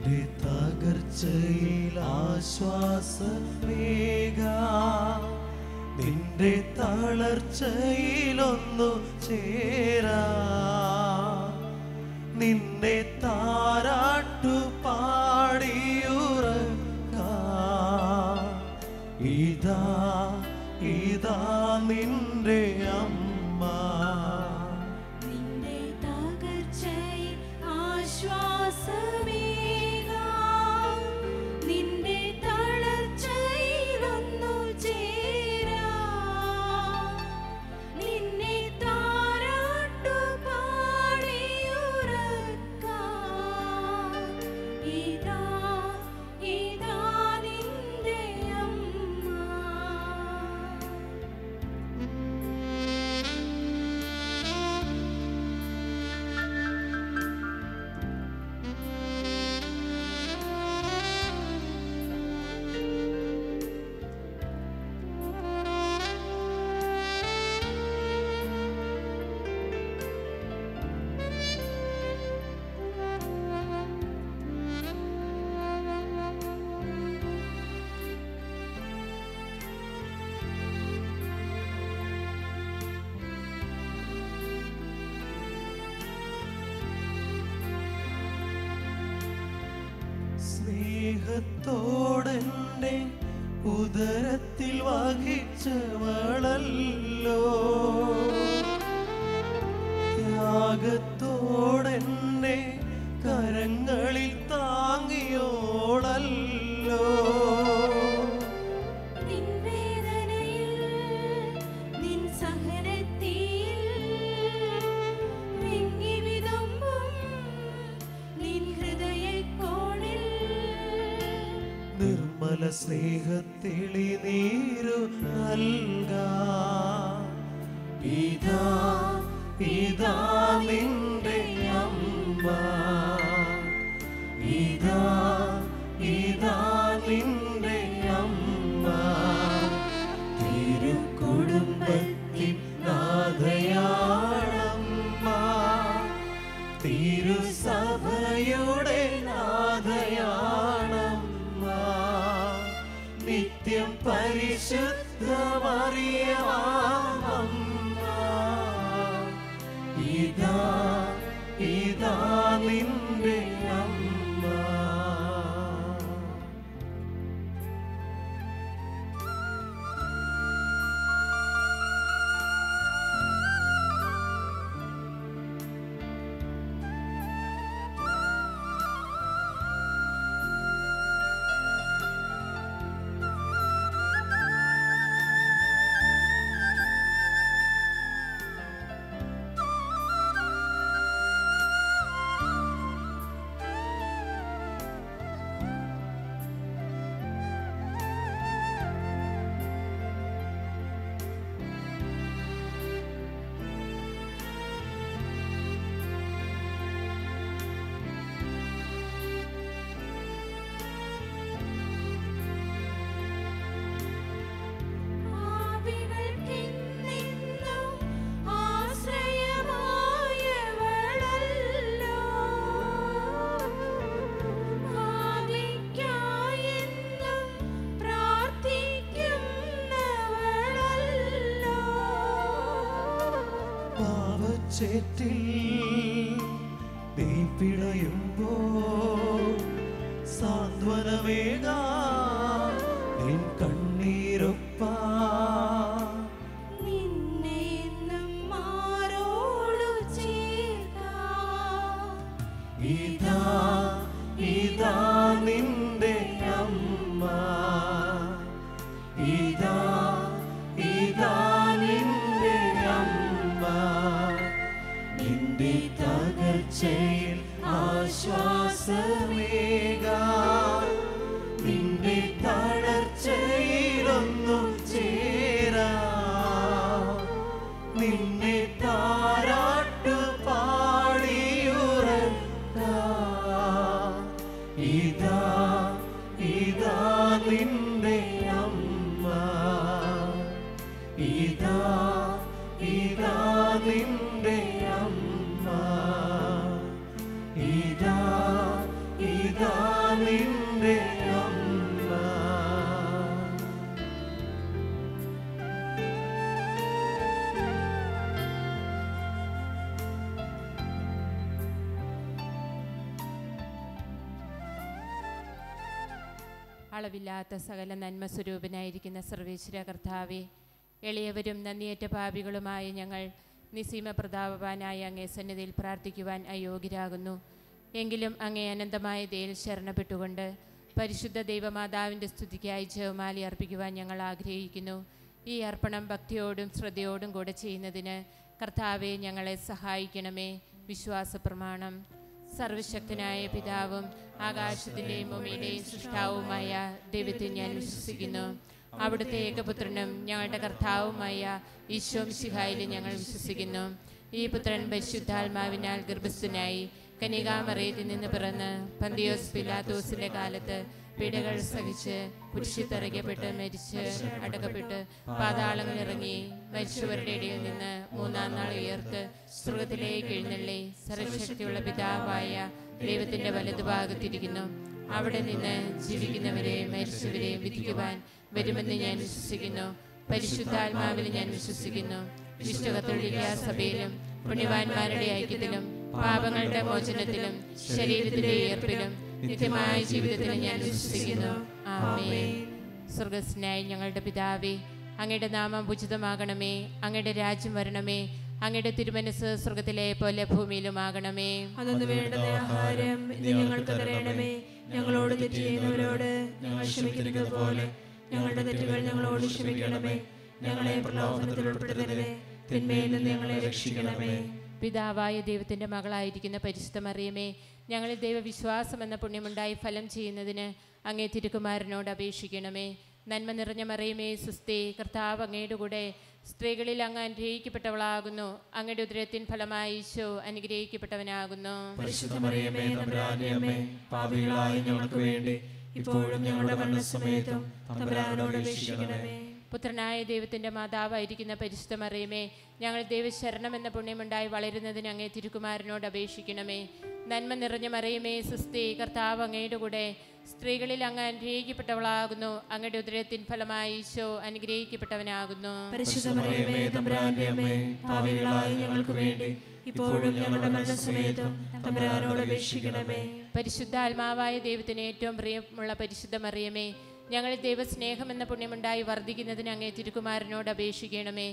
നിന്റെ തകർച്ചയിൽ ആശ്വാസമേകാം, നിന്റെ തളർച്ചയിലൊന്നു ചേരാം, നിന്നെ താരാട്ടു പാടിയുറക്കാം. ഇതാ ഇതാ നിന്റെ അമ്മ, നിന്റെ തകർച്ചയിൽ ആശ്വാസമേകാം, നിന്റെ തളർച്ചയിലൊന്നു ചേരാം, നിന്നെ താരാട്ടു പാടിയുറക്കാം. ഇതാ ഇതാ നിന്റെ അമ്മ. സ്നേഹത്തോടെന്നെ ഉദരത്തിൽ വഹിച്ചവളല്ലോ, ത്യാഗത്തോടെന്നെ കരങ്ങളിൽ താങ്ങിയോളല്ലോ. നിൻ വേദനയിൽ നിൻ സഹനത്തിൽ വിങ്ങി വിതുമ്പും നിൻ ഹൃദയക്കോണിൽ നിർമ്മല സ്നേഹത്തിളി നീരു നൽകാം. ഇതാ ഇതാ നിന്റെ അമ്മ, ഇതാ ഇതാ നിന്റെ അമ്മ. തിരുക്കുടുംബത്തിൻ നാഥയാണമ്മ, തിരുസഭയുടെ നാഥയാണമ്മ, നിത്യം പരിശുദ്ധ മറിയമാമമ്മ. ഇതാ ഇതാ നിന്റെ അമ്മ. ചേറ്റിൽ നീ പിടയുമ്പോൾ സാന്ത്വനമേകാൻ നിൻ കണ്ണീരൊപ്പാൻ നിന്നെ എന്നും മാറോടു ചേർക്കാം. ഇതാ ഇതാ നിന്റെ അമ്മ, ഇതാ ഇതാ നിന്റെ അമ്മ. നിന്റെ തകർച്ചയിൽ ആശ്വാസമേകാൻ നിന്റെ തളർച്ചയിലൊന്നു ചേരാം, നിന്നെ താരാട്ടു പാടിയുറക്കാം. ഇതാ ഇതാ നിന്റെ അമ്മ, ഇതാ ഇതാ നിന്റെ അമ്മ, ഇതാ ഇതാ നിന്റെ അമ്മ. അളവില്ലാത്ത സകല നന്മ സ്വരൂപനായിരിക്കുന്ന സർവേശ്വര കർത്താവെ, എളിയവരും നന്ദിയേറ്റ പാപികളുമായ ഞങ്ങൾ നിസീമ പ്രതാപവാനായ അങ്ങേ സന്നിധിയിൽ പ്രാർത്ഥിക്കുവാൻ അയോഗ്യരാകുന്നു. എങ്കിലും അങ്ങേ അനന്തമായ ദയയിൽ ശരണപ്പെട്ടുകൊണ്ട് പരിശുദ്ധ ദൈവമാതാവിൻ്റെ സ്തുതിക്കായി ജപമാല അർപ്പിക്കുവാൻ ഞങ്ങൾ ആഗ്രഹിക്കുന്നു. ഈ അർപ്പണം ഭക്തിയോടും ശ്രദ്ധയോടും കൂടെ ചെയ്യുന്നതിന് കർത്താവെ ഞങ്ങളെ സഹായിക്കണമേ. വിശ്വാസ പ്രമാണം. സർവശക്തനായ പിതാവും ആകാശത്തിൻ്റെയും ഭൂമിയുടെയും സൃഷ്ടാവുമായ ദൈവത്തെ ഞാൻ വിശ്വസിക്കുന്നു. അവിടുത്തെ ഏകപുത്രനും ഞങ്ങളുടെ കർത്താവുമായ ഈശോ മിശിഹായിൽ ഞങ്ങൾ വിശ്വസിക്കുന്നു. ഈ പുത്രൻ പരിശുദ്ധാത്മാവിനാൽ ഗർഭസ്ഥനായി കന്യകാമറിയത്തിൽ നിന്ന് പിറന്ന് പന്തിയോസ് പിലാത്തോസിന്റെ കാലത്ത് പീഡകൾ സഹിച്ച് കുരിശിൽ മരിച്ച് അടക്കപ്പെട്ട് പാതാളങ്ങളിറങ്ങി മരിച്ചവരുടെ ഇടയിൽ നിന്ന് മൂന്നാം നാൾ ഉയർത്ത് സ്വർഗ്ഗത്തിലേക്ക് എഴുന്നള്ളി സർവശക്തിയുള്ള പിതാവായ ദൈവത്തിന്റെ വലതുഭാഗത്തിരിക്കുന്നു. അവിടെ നിന്ന് ജീവിക്കുന്നവരെ മരിച്ചവരെ വിധിക്കുവാൻ വരുമെന്ന് ഞാൻ വിശ്വസിക്കുന്നു. പരിശുദ്ധാത്മാവിൽ ഞാൻ വിശ്വസിക്കുന്നു. വിശുദ്ധ കത്തോലിക്കാ സഭയിലും പുണ്യവാന്മാരുടെ ഐക്യത്തിലും പാപങ്ങളുടെ മോചനത്തിലും ശരീരത്തിന്റെ ഉയർപ്പിലും നിത്യമായ ജീവിതത്തിലും ഞാൻ വിശ്വസിക്കുന്നു. ആമേൻ. സ്വർഗ്ഗസ്ഥനായ ഞങ്ങളുടെ പിതാവേ, അങ്ങയുടെ നാമം ഉചിതമാകണമേ. അങ്ങയുടെ രാജ്യം വരണമേ. അങ്ങയുടെ തിരുമനസ് സ്വർഗ്ഗത്തിലെ പോലെ ഭൂമിയിലുമാകണമേ. അന്നു വേണ്ടുന്ന ആഹാരം ഇന്ന് ഞങ്ങൾക്ക് തരണമേ. ഞങ്ങളോട് തെറ്റ് ചെയ്യുന്നവരോട് ഞങ്ങൾ ക്ഷമിക്കുന്നത് പോലെ ഞങ്ങളുടെ തെറ്റുകൾ ഞങ്ങളോട് ക്ഷമിക്കണമേ. ഞങ്ങളെ പ്രലോഭനത്തിൽ ഉൾപ്പെടുത്തരുതേ, തിന്മയിൽ നിന്ന് ഞങ്ങളെ രക്ഷിക്കണമേ. പിതാവായ ദൈവത്തിൻ്റെ മകളായിരിക്കുന്ന പരിശുദ്ധ മറിയമേ, ഞങ്ങളിൽ ദൈവവിശ്വാസം എന്ന പുണ്യമുണ്ടായി ഫലം ചെയ്യുന്നതിന് അങ്ങേ തിരുക്കുമാരനോട് അപേക്ഷിക്കണമേ. നന്മ നിറഞ്ഞ മറിയമേ, സുസ്ഥി, കർത്താവ് അങ്ങയുടെ കൂടെ സ്ത്രീകളിൽ അങ്ങ് അനുഗ്രഹിക്കപ്പെട്ടവളാകുന്നു. അങ്ങയുടെ ഉദരത്തിൻ ഫലമായി ഈശോ അനുഗ്രഹിക്കപ്പെട്ടവനാകുന്നു. പരിശുദ്ധ മറിയമേ, തമ്പുരാന്റെ അമ്മേ, പാപികളായ ഞങ്ങൾക്ക് വേണ്ടി ഇപ്പോഴും ഞങ്ങളുടെ മരണസമയത്തും തമ്പുരാനോട് അപേക്ഷിക്കണമേ. പുത്രനായ ദൈവത്തിൻ്റെ മാതാവായിരിക്കുന്ന പരിശുദ്ധ മറിയമേ, ഞങ്ങൾ ദൈവശരണം എന്ന പുണ്യമുണ്ടായി വളരുന്നതിന് അങ്ങേ തിരുക്കുമാരനോട് അപേക്ഷിക്കണമേ. നന്മ നിറഞ്ഞ മറിയമേ, സുസ്ഥി, കർത്താവ് അങ്ങയുടെ കൂടെ സ്ത്രീകളിൽ അങ്ങ് അനുഗ്രഹിക്കപ്പെട്ടവളാകുന്നു. അങ്ങയുടെ ഉദരത്തിൻ ഫലമായി ഈശോ അനുഗ്രഹിക്കപ്പെട്ടവനാകുന്നു. പരിശുദ്ധ മറിയമേ, തമ്പുരാന്റെ അമ്മേ, പാപികളായ ഞങ്ങൾക്ക് വേണ്ടി ഇപ്പോഴും ഞങ്ങളുടെ മരണസമയത്തും തമ്പുരാനോട് അപേക്ഷിക്കണമേ. പരിശുദ്ധാത്മാവായ ദൈവത്തിന് ഏറ്റവും പ്രിയമുള്ള പരിശുദ്ധ മറിയമേ, ഞങ്ങളിൽ ദൈവസ്നേഹം എന്ന പുണ്യമുണ്ടായി വർദ്ധിക്കുന്നതിന് അങ്ങേ തിരുക്കുമാരനോട് അപേക്ഷിക്കണമേ.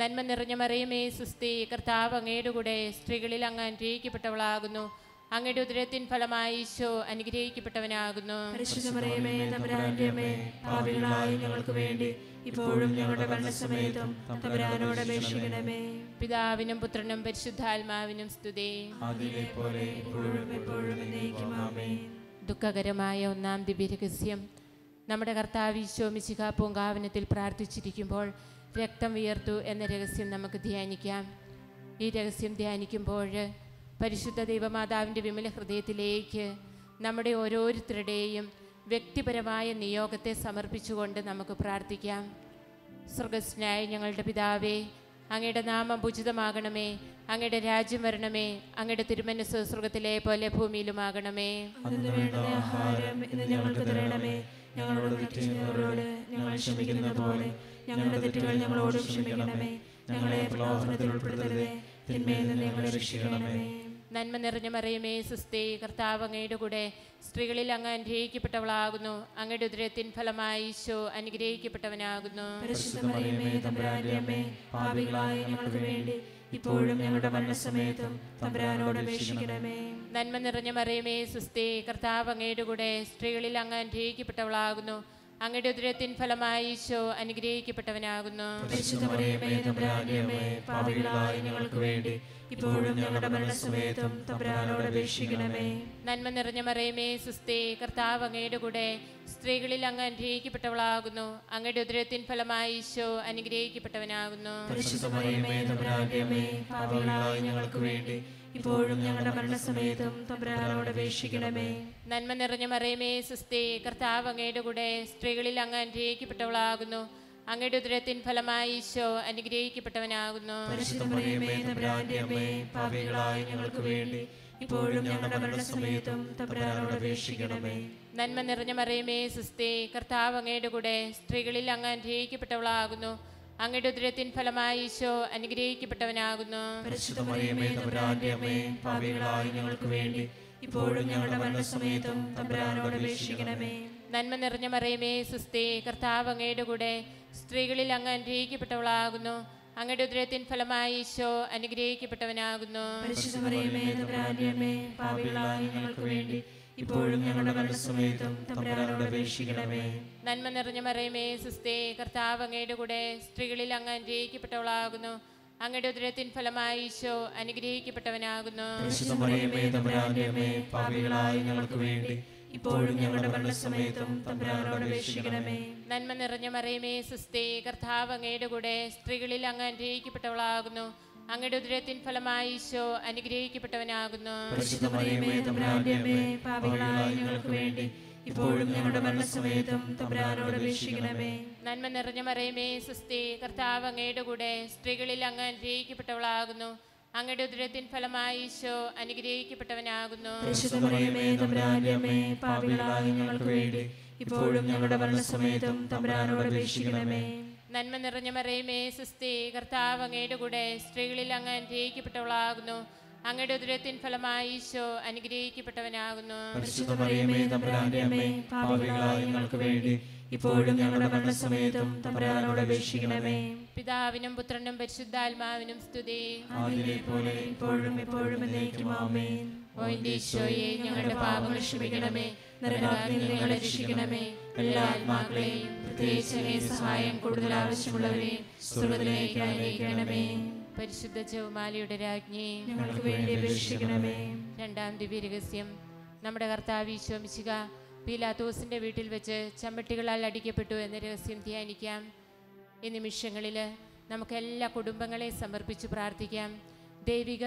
നന്മ നിറഞ്ഞ മറിയമേ, സുസ്ഥി, കർത്താവ് അങ്ങയുടെ കൂടെ സ്ത്രീകളിൽ അങ്ങ് അനുഗ്രഹിക്കപ്പെട്ടവളാകുന്നു. അങ്ങയുടെ ഉദരത്തിൻ ഫലമായി ഈശോ അനുഗ്രഹിക്കപ്പെട്ടവനാകുന്നു. പരിശുദ്ധ മറിയമേ, തമ്പുരാന്റെ അമ്മേ, പാപികളായ ഞങ്ങൾക്ക് വേണ്ടി ഇപ്പോഴും ഞങ്ങളുടെ മരണസമയത്തും തമ്പുരാനോട് അപേക്ഷിക്കണമേ. പിതാവിനും പുത്രനും പരിശുദ്ധാത്മാവിനും സ്തുതി. അതിലെപ്പോലെ ഇപ്പോഴും എപ്പോഴും എന്നേക്കും ആമേൻ. ദുഃഖകരമായ ഒന്നാം ദിവ്യരഹസ്യം. നമ്മുടെ കർത്താവ് ഈശോ മിശിഹാ പൂങ്കാവനത്തിൽ പ്രാർത്ഥിച്ചിരിക്കുമ്പോൾ രക്തം വിയർത്തു എന്ന രഹസ്യം നമുക്ക് ധ്യാനിക്കാം. ഈ രഹസ്യം ധ്യാനിക്കുമ്പോൾ പരിശുദ്ധ ദൈവമാതാവിൻ്റെ വിമല ഹൃദയത്തിലേക്ക് നമ്മുടെ ഓരോരുത്തരുടെയും വ്യക്തിപരമായ നിയോഗത്തെ സമർപ്പിച്ചുകൊണ്ട് നമുക്ക് പ്രാർത്ഥിക്കാം. സ്വർഗ്ഗസ്ഥനായ ഞങ്ങളുടെ പിതാവേ, അങ്ങയുടെ നാമം പൂജിതമാകണമേ. അങ്ങയുടെ രാജ്യം വരണമേ. അങ്ങയുടെ തിരുമനസ് സ്വർഗ്ഗത്തിലെ പോലെ ഭൂമിയിലുമാകണമേ. അന്നു വേണ്ടുന്ന ആഹാരം ഇന്ന് ഞങ്ങൾക്ക് തരണമേ. ഞങ്ങളോട് തെറ്റ് ചെയ്യുന്നവരോട് ഞങ്ങൾ ക്ഷമിക്കുന്നത് പോലെ ഞങ്ങളുടെ തെറ്റുകൾ ഞങ്ങളോട് ക്ഷമിക്കണമേ. ഞങ്ങളെ പ്രലോഭനത്തിൽ ഉൾപ്പെടുത്തരുതേ, തിന്മയിൽ നിന്ന് ഞങ്ങളെ രക്ഷിക്കണമേ. നന്മ നിറഞ്ഞ മറിയമേ, സുസ്ഥി, കർത്താവ് അങ്ങയുടെ കൂടെ സ്ത്രീകളിൽ അങ്ങ് അനുഗ്രഹിക്കപ്പെട്ടവളാകുന്നു. അങ്ങയുടെ ഉദരത്തിൻ ഫലമായി ഈശോ അനുഗ്രഹിക്കപ്പെട്ടവനാകുന്നു. പരിശുദ്ധ മറിയമേ, തമ്പുരാന്റെ അമ്മേ, പാപികളായ ഞങ്ങൾക്ക് വേണ്ടി ഇപ്പോഴും ഞങ്ങളുടെ മരണസമയത്തും തമ്പുരാനോട് അപേക്ഷിക്കണമേ. നന്മ നിറഞ്ഞ മറിയമേ, സുസ്ഥി, കർത്താവ് അങ്ങയുടെ കൂടെ സ്ത്രീകളിൽ അങ്ങ് അനുഗ്രഹിക്കപ്പെട്ടവളാകുന്നു. അങ്ങയുടെ ഉദരത്തിൻ ഫലമായി ഈശോ അനുഗ്രഹിക്കപ്പെട്ടവനാകുന്നു. പരിശുദ്ധ മറിയമേ, തമ്പുരാന്റെ അമ്മേ, പാപികളായ ഞങ്ങൾക്ക് വേണ്ടി ഇപ്പോഴും ഞങ്ങളുടെ മരണസമയത്തും തമ്പുരാനോട് അപേക്ഷിക്കണമേ. നന്മ നിറഞ്ഞ മറിയമേ, സുസ്ഥി, കർത്താവ് അങ്ങയുടെ കൂടെ സ്ത്രീകളിൽ അങ്ങ് അനുഗ്രഹിക്കപ്പെട്ടവളാകുന്നു. അങ്ങയുടെ ഉദരത്തിൻ ഫലമായി ഈശോ അനുഗ്രഹിക്കപ്പെട്ടവനാകുന്നു. പരിശുദ്ധ മറിയമേ, തമ്പുരാന്റെ അമ്മേ, പാപികളായ ഞങ്ങൾക്ക് വേണ്ടി ഇപ്പോഴും ഞങ്ങളുടെ മരണസമയത്തും തമ്പുരാനോട് അപേക്ഷിക്കണമേ. നന്മ നിറഞ്ഞ മറിയമേ, സുസ്ഥി, കർത്താവ് അങ്ങയുടെ കൂടെ സ്ത്രീകളിൽ അങ്ങ് അനുഗ്രഹിക്കപ്പെട്ടവളാകുന്നു. അങ്ങയുടെ ഉദരത്തിൻ ഫലമായി ഈശോ അനുഗ്രഹിക്കപ്പെട്ടവനാകുന്നു. പരിശുദ്ധ മറിയമേ, തമ്പുരാന്റെ അമ്മേ, പാപികളായ ഞങ്ങൾക്ക് വേണ്ടി ഇപ്പോഴും ഞങ്ങളുടെ മരണസമയത്തും തമ്പുരാനോട് അപേക്ഷിക്കണമേ. നന്മ നിറഞ്ഞ മറിയമേ സുസ്ഥി, കർത്താവ് അങ്ങയുടെ കൂടെ, സ്ത്രീകളിൽ അങ്ങ് അനുഗ്രഹിക്കപ്പെട്ടവളാകുന്നു. അങ്ങയുടെ ഉദരത്തിൻ ഫലമായി ഈശോ അനുഗ്രഹിക്കപ്പെട്ടവനാകുന്നു. പരിശുദ്ധ മറിയമേ തമ്പുരാന്റെ അമ്മേ, പാപികളായ ഞങ്ങൾക്ക് വേണ്ടി ഇപ്പോഴും ഞങ്ങളുടെ മരണസമയത്തും തമ്പുരാനോട് അപേക്ഷിക്കണമേ. നന്മ നിറഞ്ഞ മറിയമേ സുസ്ഥി, കർത്താവ് അങ്ങയുടെ കൂടെ, സ്ത്രീകളിൽ അങ്ങ് അനുഗ്രഹിക്കപ്പെട്ടവളാകുന്നു. അങ്ങയുടെ ഉദരത്തിൻ ഫലമായി ഈശോ അനുഗ്രഹിക്കപ്പെട്ടവനാകുന്നു. പരിശുദ്ധ മറിയമേ തമ്പുരാന്റെ അമ്മേ, പാപികളായ ഞങ്ങൾക്ക് വേണ്ടി ഇപ്പോഴും ഞങ്ങളുടെ മരണസമയത്തും തമ്പുരാനോട് അപേക്ഷിക്കണമേ. നന്മ നിറഞ്ഞ മറിയമേ സുസ്ഥി, കർത്താവ് അങ്ങയുടെ കൂടെ, സ്ത്രീകളിൽ അങ്ങ് അനുഗ്രഹിക്കപ്പെട്ടവളാകുന്നു. അങ്ങയുടെ ഉദരത്തിൻ ഫലമായി ഈശോ അനുഗ്രഹിക്കപ്പെട്ടവനാകുന്നു. പരിശുദ്ധ മറിയമേ തമ്പുരാന്റെ അമ്മേ, പാപികളായ ഞങ്ങൾക്ക് വേണ്ടി ഇപ്പോഴും ഞങ്ങളുടെ മരണസമയത്തും തമ്പുരാനോട് അപേക്ഷിക്കണമേ. നന്മ നിറഞ്ഞ മറിയമേ സുസ്ഥി, കർത്താവ് അങ്ങയുടെ കൂടെ, സ്ത്രീകളിൽ അങ്ങ് അനുഗ്രഹിക്കപ്പെട്ടവളാകുന്നു. അങ്ങയുടെ ഉദരത്തിൻ ഫലമായി ഈശോ അനുഗ്രഹിക്കപ്പെട്ടവനാകുന്നു. പരിശുദ്ധ മറിയമേ തമ്പുരാന്റെ അമ്മേ, പാപികളായ ഞങ്ങൾക്ക് വേണ്ടി ഇപ്പോഴും ഞങ്ങളുടെ മരണസമയത്തും തമ്പുരാനോട് അപേക്ഷിക്കണമേ. നന്മ നിറഞ്ഞ മറിയമേ സുസ്ഥി, കർത്താവ് അങ്ങയുടെ കൂടെ, സ്ത്രീകളിൽ അങ്ങ് അനുഗ്രഹിക്കപ്പെട്ടവളാകുന്നു. അങ്ങയുടെ ഉദരത്തിൻ ഫലമായി ഈശോ അനുഗ്രഹിക്കപ്പെട്ടവനാകുന്നു. പരിശുദ്ധ മറിയമേ തമ്പുരാന്റെ അമ്മേ, പാപികളായ ഞങ്ങൾക്ക് വേണ്ടി ഇപ്പോഴും ഞങ്ങളുടെ മരണസമയത്തും തമ്പുരാനോട് അപേക്ഷിക്കണമേ. നന്മ നിറഞ്ഞ മറിയമേ സുസ്ഥി, കർത്താവ് അങ്ങയുടെ കൂടെ, സ്ത്രീകളിൽ അങ്ങ് അനുഗ്രഹിക്കപ്പെട്ടവളാകുന്നു. അങ്ങയുടെ ഉദരത്തിൻ ഫലമായി ഈശോ അനുഗ്രഹിക്കപ്പെട്ടവനാകുന്നു. പരിശുദ്ധ മറിയമേ തമ്പുരാന്റെ അമ്മേ, പാപികളായ ഞങ്ങൾക്ക് വേണ്ടി ഇപ്പോഴും ഞങ്ങളുടെ മരണസമയത്തും തമ്പുരാനോട് അപേക്ഷിക്കണമേ. പിതാവിനും പുത്രനും പരിശുദ്ധാത്മാവിനും സ്തുതി. ആദിയിലെ പോലെ ഇപ്പോഴും എപ്പോഴും എന്നേക്കും ആമേൻ. ഓ എൻ്റെ ഈശോയെ, ഞങ്ങളുടെ പാപങ്ങൾ ക്ഷമിക്കണമേ, നരകാഗ്നിയിൽ നിന്ന് ഞങ്ങളെ രക്ഷിക്കണമേ. എല്ലാ ആത്മാക്കളെയും പ്രത്യേകിച്ച് അങ്ങേ സഹായം കൂടുതൽ ആവശ്യമുള്ളവരെയും സ്വർഗ്ഗത്തിലേക്ക് അയക്കണമേ. പരിശുദ്ധ ജപമാലയുടെ രാജ്ഞി, ഞങ്ങൾക്ക് വേണ്ടി അപേക്ഷിക്കണമേ. രണ്ടാം ദിവ്യരഹസ്യം. നമ്മുടെ കർത്താവ് ഈശോ മിശിഹ പീലാത്തോസിന്റെ വീട്ടിൽ വെച്ച് ചമ്മട്ടികളാൽ അടിക്കപ്പെട്ടു എന്ന രഹസ്യം ധ്യാനിക്കാം. ഈ നിമിഷങ്ങളിൽ നമുക്ക് എല്ലാ കുടുംബങ്ങളെയും സമർപ്പിച്ച് പ്രാർത്ഥിക്കാം. ദൈവിക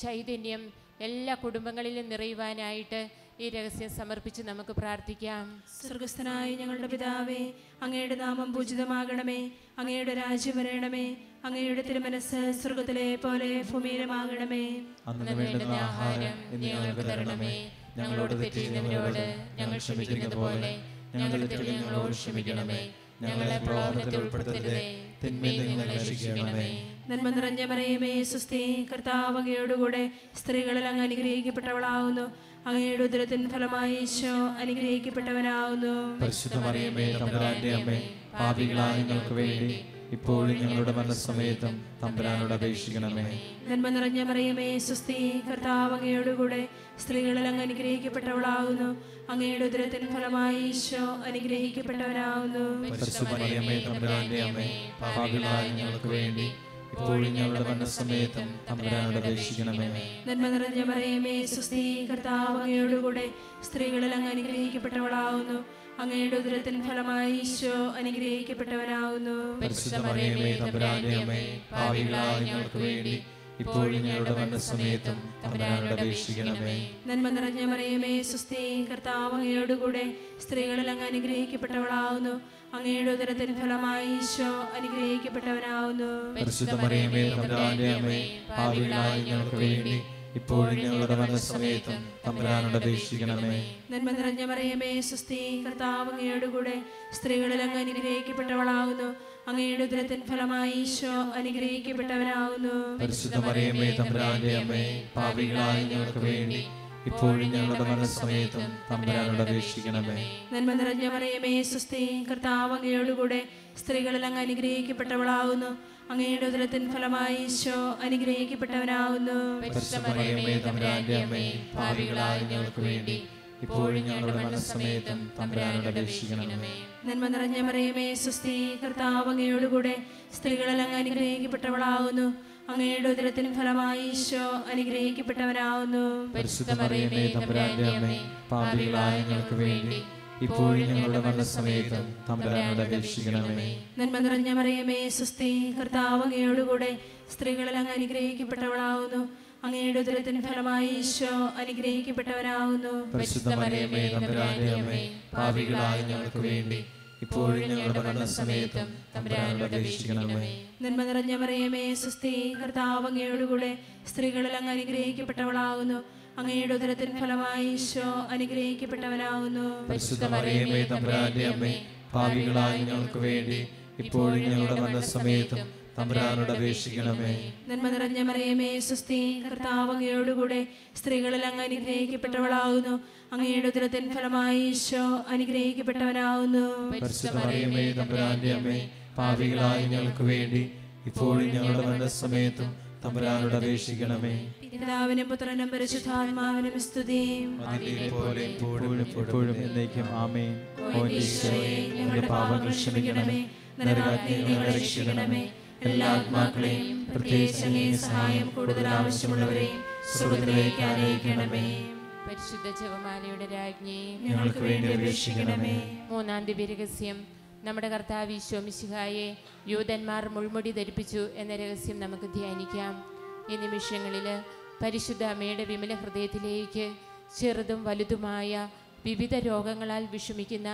ചൈതന്യം എല്ലാ കുടുംബങ്ങളിലും നിറയുവാനായിട്ട് ഈ രഹസ്യം സമർപ്പിച്ച് നമുക്ക് പ്രാർത്ഥിക്കാം. സ്വർഗസ്ഥനായ ഞങ്ങളുടെ പിതാവേ, അങ്ങയുടെ നാമം പൂജിതമാകണമേ. അങ്ങയുടെ രാജ്യം വരണമേ. അങ്ങയുടെ തിരുമനസ്സ് സ്വർഗത്തിലെ പോലെ ഭൂമിയിലുമാകണമേ. അന്ന് വേണ്ടുന്ന ആഹാരം ഇന്ന് ഞങ്ങൾക്ക് തരണമേ. ഞങ്ങളോട് തെറ്റ് ചെയ്യുന്നവരോട് ഞങ്ങൾ ക്ഷമിക്കുന്നത് പോലെ ഞങ്ങളുടെ തെറ്റ് ഞങ്ങളോട് ക്ഷമിക്കണമേ. ഞങ്ങളെ പ്രലോഭനത്തിൽ ഉൾപ്പെടുത്തരുതേ, തിന്മയിൽ നിന്ന് ഞങ്ങളെ രക്ഷിക്കണമേ. നന്മ നിറഞ്ഞ മറിയമേ സുസ്ഥി, കർത്താവ് അങ്ങയോടുകൂടെ, സ്ത്രീകളിൽ അങ്ങ് അനുഗ്രഹിക്കപ്പെട്ടവളാവുന്നു. അങ്ങയുടെ ഉദരത്തിൻ ഫലമായി ഈശോ അനുഗ്രഹിക്കപ്പെട്ടവനാവുന്നു. പരിശുദ്ധ മറിയമേ തമ്പുരാന്റെ അമ്മേ, പാപികളായ ഞങ്ങൾക്ക് വേണ്ടി ഇപ്പോഴും ഞങ്ങളുടെ മരണസമയത്തും തമ്പുരാനോട് അപേക്ഷിക്കണമേ. നന്മ നിറഞ്ഞ മറിയമേ സുസ്ഥി, കർത്താവ് അങ്ങയോടുകൂടെ, സ്ത്രീകളിൽ അങ്ങ് അനുഗ്രഹിക്കപ്പെട്ടവളാവുന്നു. അങ്ങയുടെ ഉദരത്തിൻ ഫലമായി ഈശോ അനുഗ്രഹിക്കപ്പെട്ടവനാവുന്നു. പരിശുദ്ധ മറിയമേ തമ്പുരാന്റെ അമ്മേ, പാപികളായ ഞങ്ങൾക്ക് വേണ്ടി ഇപ്പോഴും ഞങ്ങളുടെ മരണസമയത്തും തമ്പുരാനോട് അപേക്ഷിക്കണമേ. നന്മ നിറഞ്ഞ മറിയമേ സുസ്ഥി, കർത്താവ് അങ്ങയോടുകൂടെ, സ്ത്രീകളിൽ അങ്ങ് അനുഗ്രഹിക്കപ്പെട്ടവളാവുന്നു. അങ്ങയുടെ ഉദരത്തിൻ ഫലമായി ഈശോ അനുഗ്രഹിക്കപ്പെട്ടവനാവുന്നു. പരിശുദ്ധ മറിയമേ തമ്പുരാന്റെ അമ്മേ, പാപികളായ ഞങ്ങൾക്ക് വേണ്ടി ഇപ്പോഴും ഞങ്ങളുടെ മരണസമയത്തും തമ്പുരാനോട് അപേക്ഷിക്കണമേ. നന്മ നിറഞ്ഞ മറിയമേ സുസ്ഥി, കർത്താവ് അങ്ങയോടുകൂടെ, സ്ത്രീകളിൽ അങ്ങ് അനുഗ്രഹിക്കപ്പെട്ടവളാവുന്നു. അങ്ങയുടെ ഉദരത്തിൻ ഫലമായി ഈശോ അനുഗ്രഹിക്കപ്പെട്ടവനാവുന്നു. പരിശുദ്ധ മറിയമേ തമ്പുരാന്റെ അമ്മേ, പാപികളായ ഞങ്ങൾക്ക് വേണ്ടി ഇപ്പോഴും ഞങ്ങളുടെ മരണസമയത്തും തമ്പുരാനോട് അപേക്ഷിക്കണമേ. നന്മ നിറഞ്ഞ മറിയമേ സുസ്ഥി, കർത്താവ് അങ്ങയോടുകൂടെ, സ്ത്രീകളിൽ അങ്ങ് അനുഗ്രഹിക്കപ്പെട്ടവളാവുന്നു. അങ്ങയുടെ ഉദരത്തിൻ ഫലമായി ഈശോ അനുഗ്രഹിക്കപ്പെട്ടവനാവുന്നു. പരിശുദ്ധ മറിയമേ തമ്പുരാന്റെ അമ്മേ, പാപികളായ ഞങ്ങൾക്ക് വേണ്ടി ഇപ്പോഴും ഞങ്ങളുടെ മരണസമയത്തും തമ്പുരാനോട് അപേക്ഷിക്കണമേ. നന്മ നിറഞ്ഞ മറിയമേ സുസ്ഥി, കർത്താവ് അങ്ങയോടുകൂടെ, സ്ത്രീകളിൽ അങ്ങ് അനുഗ്രഹിക്കപ്പെട്ടവളാവുന്നു. അങ്ങയുടെ ഉദരത്തിൻ ഫലമായി ഈശോ അനുഗ്രഹിക്കപ്പെട്ടവനാവുന്നു. പരിശുദ്ധ മറിയമേ തമ്പുരാന്റെ അമ്മേ, പാപികളായ ഞങ്ങൾക്ക് വേണ്ടി ഇപ്പോഴും ഞങ്ങളുടെ മരണസമയത്തും തമ്പുരാനോട് അപേക്ഷിക്കണമേ. നന്മ നിറഞ്ഞ മറിയമേ സുസ്ഥി, കർത്താവ് അങ്ങയോടുകൂടെ, സ്ത്രീകളിൽ അങ്ങ് അനുഗ്രഹിക്കപ്പെട്ടവളാവുന്നു. അങ്ങയുടെ ഉദരത്തിൻ ഫലമായി ഈശോ അനുഗ്രഹിക്കപ്പെട്ടവനാവുന്നു. പരിശുദ്ധ മറിയമേ തമ്പുരാന്റെ അമ്മേ, പാപികളായ ഞങ്ങൾക്ക് വേണ്ടി ഇപ്പോഴും ഞങ്ങളുടെ മരണസമയത്തും തമ്പുരാനോട് അപേക്ഷിക്കണമേ. നന്മ നിറഞ്ഞ മറിയമേ സുസ്ഥി, കർത്താവ് അങ്ങയോടുകൂടെ, സ്ത്രീകളിൽ അങ്ങ് അനുഗ്രഹിക്കപ്പെട്ടവളാവുന്നു. അങ്ങയുടെ ഉദരത്തിൻ ഫലമായി ഈശോ അനുഗ്രഹിക്കപ്പെട്ടവനാവുന്നു. പരിശുദ്ധ മറിയമേ തമ്പുരാന്റെ അമ്മേ, പാപികളായ ഞങ്ങൾക്ക് വേണ്ടി ഇപ്പോഴും ഞങ്ങളുടെ മരണസമയത്തും തമ്പുരാനോട് അപേക്ഷിക്കണമേ. നന്മ നിറഞ്ഞ മറിയമേ സുസ്ഥി, കർത്താവ് അങ്ങയോടുകൂടെ, സ്ത്രീകളിൽ അങ്ങ് അനുഗ്രഹിക്കപ്പെട്ടവളാവുന്നു. അങ്ങയുടെ ഉദരത്തിൻ ഫലമായി ഈശോ അനുഗ്രഹിക്കപ്പെട്ടവനാകുന്നു. പരിശുദ്ധ മറിയമേ തമ്പുരാന്റെ അമ്മേ, പാപികളായ ഞങ്ങൾക്ക് വേണ്ടി ഇപ്പോഴും ഞങ്ങളുടെ മരണസമയത്തും തമ്പുരാനോട് അപേക്ഷിക്കണമേ. നന്മ നിറഞ്ഞ മറിയമേ സ്വസ്തി, കർത്താവ് അങ്ങയോടുകൂടെ സ്ത്രീകളിൽ അങ്ങ് അനുഗ്രഹിക്കപ്പെട്ടവളാകുന്നു. അങ്ങയുടെ ഉദരത്തിൻ ഫലമായി ഈശോ അനുഗ്രഹിക്കപ്പെട്ടവനാകുന്നു. പരിശുദ്ധ മറിയമേ തമ്പുരാന്റെ അമ്മേ, പാപികളായ ഞങ്ങൾക്ക് വേണ്ടി ഇപ്പോഴും ഞങ്ങളുടെ മരണസമയത്തും തമ്പുരാനോട് അപേക്ഷിക്കണമേ. പിതാവിനും പുത്രനും പരിശുദ്ധാത്മാവിനും സ്തുതി. അതിലെപ്പോലെ എപ്പോഴും എപ്പോഴും എന്നേക്കും ആമേൻ. ഓ ഈശോയേ, ഞങ്ങളുടെ പാപങ്ങൾ ക്ഷമിക്കണമേ, നരകാഗ്നിയിൽ ഞങ്ങളെ രക്ഷിക്കണമേ. എല്ലാ ആത്മാക്കളെയും പ്രത്യേകിച്ച് അങ്ങേ സഹായം കൂടുതൽ ആവശ്യമുള്ളവരെയും സ്വർഗ്ഗത്തിലേക്ക് ആനയിക്കണമേ. പരിശുദ്ധ ജപമാലയുടെ രാജ്ഞി, ഞങ്ങൾക്ക് വേണ്ടി അപേക്ഷിക്കണമേ. മൂന്നാം ദിവ്യരഹസ്യം, നമ്മുടെ കർത്താവ് ഈശോ മിശിഹായെ യൂതന്മാർ മുൾമുടി ധരിപ്പിച്ചു എന്ന രഹസ്യം നമുക്ക് ധ്യാനിക്കാം. ഈ നിമിഷങ്ങളിൽ പരിശുദ്ധ അമ്മയുടെ വിമല ഹൃദയത്തിലേക്ക് ചെറുതും വലുതുമായ വിവിധ രോഗങ്ങളാൽ വിഷമിക്കുന്ന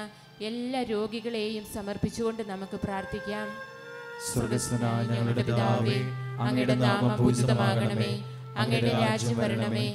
എല്ലാ രോഗികളെയും സമർപ്പിച്ചുകൊണ്ട് നമുക്ക് പ്രാർത്ഥിക്കാം. സ്വർഗ്ഗസ്ഥനായ ഞങ്ങളുടെ പിതാവേ, അങ്ങയുടെ നാമം പൂജിതമാകണമേ, അങ്ങയുടെ രാജ്യം വരണമേ,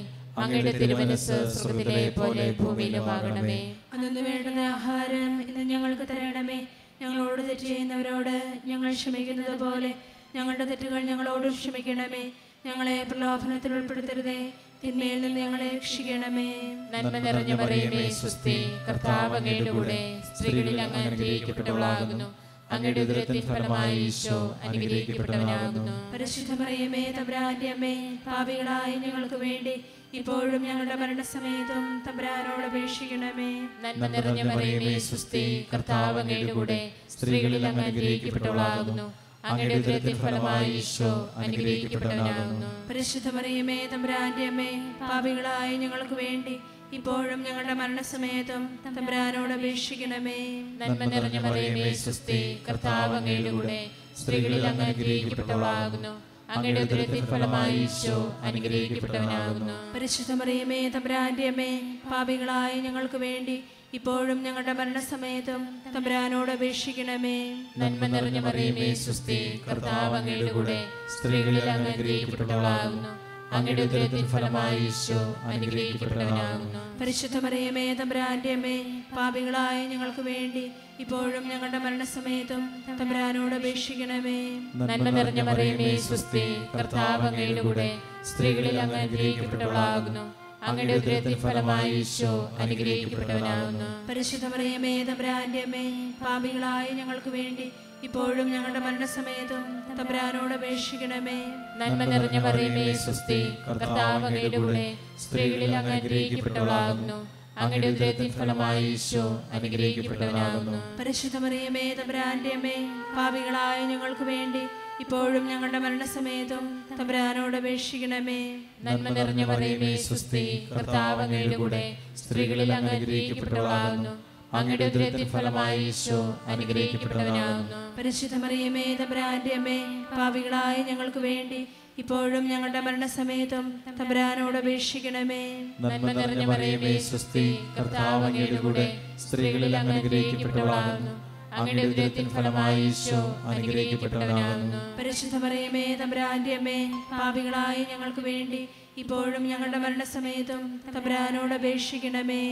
അങ്ങയുടെ തിരുമനസ്സ് സ്വർഗ്ഗത്തിലെ പോലെ ഭൂമിയിലുമാകണമേ. അന്നു വേണ്ടുന്ന ആഹാരം ഇന്ന് ഞങ്ങൾക്ക് തരണമേ. ഞങ്ങളോട് തെറ്റ് ചെയ്യുന്നവരോട് ഞങ്ങൾ ക്ഷമിക്കുന്നത് പോലെ ഞങ്ങളുടെ തെറ്റുകൾ ഞങ്ങളോടും ക്ഷമിക്കണമേ. ഞങ്ങളെ പ്രലോഭനത്തിൽ ഉൾപ്പെടുത്തരുതേ, തിന്മയിൽ നിന്ന് ഞങ്ങളെ രക്ഷിക്കണമേ. നന്മ നിറഞ്ഞ മറിയമേ സ്വസ്തി, കർത്താവ് അങ്ങയുടെ കൂടെ സ്ത്രീകളിൽ അങ്ങ് അനുഗ്രഹിക്കപ്പെട്ടവളാകുന്നു. അങ്ങയുടെ ഉദരത്തിൻ ഫലമായി ഈശോ അനുഗ്രഹിക്കപ്പെട്ടവനാകുന്നു. പരിശുദ്ധ മറിയമേ തമ്പുരാന്റെ അമ്മേ, പാപികളായ ഞങ്ങൾക്ക് വേണ്ടി ഇപ്പോഴും ഞങ്ങളുടെ മരണസമയത്തും തമ്പുരാനോട് അപേക്ഷിക്കണമേ. നന്മ നിറഞ്ഞ മറിയമേ സ്വസ്തി, കർത്താവ് അങ്ങയുടെ കൂടെ സ്ത്രീകളിൽ അങ്ങ് അനുഗ്രഹിക്കപ്പെട്ടവളാകുന്നു. അങ്ങയുടെ ഉദരത്തിൻ ഫലമായി ഈശോ അനുഗ്രഹിക്കപ്പെട്ടവനാകുന്നു. പരിശുദ്ധ മറിയമേ തമ്പുരാന്റെ അമ്മേ, പാപികളായ ഞങ്ങൾക്ക് വേണ്ടി ഇപ്പോഴും ഞങ്ങളുടെ മരണസമയത്തും തമ്പുരാനോട് അപേക്ഷിക്കണമേ. നന്മ നിറഞ്ഞ മറിയമേ സ്വസ്തി, കർത്താവ് അങ്ങയുടെ കൂടെ സ്ത്രീകളിൽ അങ്ങ് അനുഗ്രഹിക്കപ്പെട്ടവളാകുന്നു. അങ്ങയുടെ ഉദരത്തിൻ ഫലമായി ഈശോ അനുഗ്രഹിക്കപ്പെട്ടവനാകുന്നു. പരിശുദ്ധ മറിയമേ തമ്പുരാന്റെ അമ്മേ, പാപികളായ ഞങ്ങൾക്ക് വേണ്ടി ഇപ്പോഴും ഞങ്ങളുടെ മരണസമയത്തും തമ്പുരാനോട് അപേക്ഷിക്കണമേ. നന്മ നിറഞ്ഞ മറിയമേ സ്വസ്തി, കർത്താവ് അങ്ങയുടെ കൂടെ സ്ത്രീകളിൽ അങ്ങ് അനുഗ്രഹിക്കപ്പെട്ടവളാകുന്നു. അങ്ങയുടെ ഉദരത്തിൻ ഫലമായി ഈശോ അനുഗ്രഹിക്കപ്പെട്ടവനാകുന്നു. പരിശുദ്ധ മറിയമേ തമ്പുരാന്റെ അമ്മേ, പാപികളായ ഞങ്ങൾക്ക് വേണ്ടി ഇപ്പോഴും ഞങ്ങളുടെ മരണസമയത്തും തമ്പുരാനോട് അപേക്ഷിക്കണമേ. നന്മ നിറഞ്ഞ മറിയമേ സ്വസ്തി, കർത്താവ് അങ്ങയുടെ കൂടെ സ്ത്രീകളിൽ അങ്ങ് അനുഗ്രഹിക്കപ്പെട്ടവളാകുന്നു. അങ്ങയുടെ ഉദരത്തിൻ ഫലമായി ഈശോ അനുഗ്രഹിക്കപ്പെട്ടവനാകുന്നു. പരിശുദ്ധ മറിയമേ തമ്പുരാന്റെ അമ്മേ, പാപികളായ ഞങ്ങൾക്ക് വേണ്ടി ഇപ്പോഴും ഞങ്ങളുടെ മരണസമയത്തും തമ്പുരാനോട് അപേക്ഷിക്കണമേ. നന്മ നിറഞ്ഞ മറിയമേ സ്വസ്തി, കർത്താവ് അങ്ങയുടെ കൂടെ സ്ത്രീകളിൽ അങ്ങ് അനുഗ്രഹിക്കപ്പെട്ടവളാകുന്നു. അങ്ങയുടെ ഉദരത്തിൻ ഫലമായി ഈശോ അനുഗ്രഹിക്കപ്പെട്ടവനാകുന്നു. പരിശുദ്ധ മറിയമേ തമ്പുരാന്റെ അമ്മേ, പാപികളായ ഞങ്ങൾക്ക് വേണ്ടി ഇപ്പോഴും ഞങ്ങളുടെ മരണസമയത്തും തമ്പുരാനോട് അപേക്ഷിക്കണമേ. നന്മ നിറഞ്ഞ മറിയമേ സ്വസ്തി, കർത്താവ് അങ്ങയുടെ കൂടെ സ്ത്രീകളിൽ അങ്ങ് അനുഗ്രഹിക്കപ്പെട്ടവളാകുന്നു. അങ്ങയുടെ ഉദരത്തിൻ ഫലമായി ഈശോ അനുഗ്രഹിക്കപ്പെട്ടവനാകുന്നു. പരിശുദ്ധ മറിയമേ തമ്പുരാന്റെ അമ്മേ, പാപികളായ ഞങ്ങൾക്ക് വേണ്ടി ഇപ്പോഴും ഞങ്ങളുടെ മരണസമയത്തും തമ്പുരാനോട് അപേക്ഷിക്കണമേ. നന്മ നിറഞ്ഞ മറിയമേ സ്വസ്തി, കർത്താവ് അങ്ങയുടെ കൂടെ സ്ത്രീകളിൽ അങ്ങ് അനുഗ്രഹിക്കപ്പെട്ടവളാകുന്നു. അങ്ങയുടെ ഉദരത്തിൻ ഫലമായി ഈശോ അനുഗ്രഹിക്കപ്പെട്ടവനാകുന്നു. പരിശുദ്ധ മറിയമേ തമ്പുരാന്റെ അമ്മേ, പാപികളായ ഞങ്ങൾക്ക് വേണ്ടി ഇപ്പോഴും ഞങ്ങളുടെ മരണസമയത്തും തമ്പുരാനോട് അപേക്ഷിക്കണമേ.